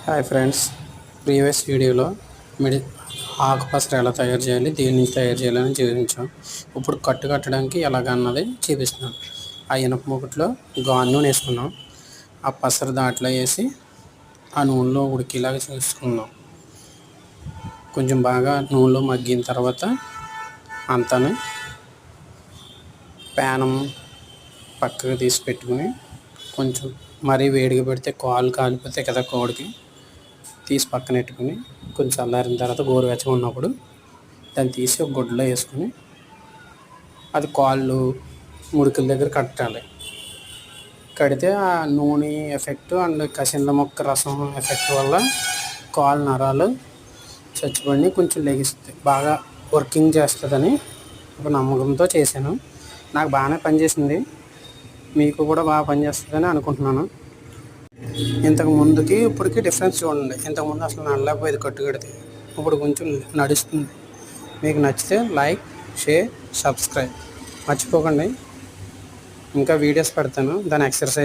Hi friends, previous వీడియోలో మిడి ఆకుపసరు ఎలా తయారు చేయాలి, దేని నుంచి తయారు చేయాలని చూపించాం. ఇప్పుడు కట్టు కట్టడానికి ఎలాగన్నది చూపిస్తున్నాం. ఆ ఇనుప మూకుట్లో గాను నూనె వేసుకున్నాం. ఆ పసరు దాంట్లో వేసి ఆ నూనెలో ఉడికేలాగా చూసుకుందాం. కొంచెం బాగా నూనెలో మగ్గిన తర్వాత అంతానే ప్యానం పక్కకు తీసి పెట్టుకుని, కొంచెం మరీ వేడిగా పెడితే కాలు కాలిపోతాయి కదా, కోడికి తీసి పక్కన పెట్టుకుని, కొంచెం చల్లారిన తర్వాత గోరువెచ్చగా ఉన్నప్పుడు దాన్ని తీసి ఒక గుడ్డలో వేసుకుని అది కాళ్ళు ముడుకుల దగ్గర కట్టాలి. కడితే ఆ నూనె ఎఫెక్ట్ అండ్ కసింద మొక్క రసం ఎఫెక్ట్ వల్ల కాలు నరాలు చచ్చిపడి కొంచెం లెగిస్తుంది, బాగా వర్కింగ్ చేస్తుందని ఒక నమ్మకంతో చేశాను. నాకు బాగానే పనిచేసింది, మీకు కూడా బాగా పనిచేస్తుందని అనుకుంటున్నాను. ఇంతకు ముందుకి ఇప్పటికి డిఫరెన్స్ చూడండి. ఇంతకుముందు అసలు నడలేకపోయేది కట్టు కడితే, ఇప్పుడు కొంచెం నడుస్తుంది. మీకు నచ్చితే లైక్, షేర్, సబ్స్క్రైబ్ మర్చిపోకండి. ఇంకా వీడియోస్ పెడతాను, దాని ఎక్సర్సైజ్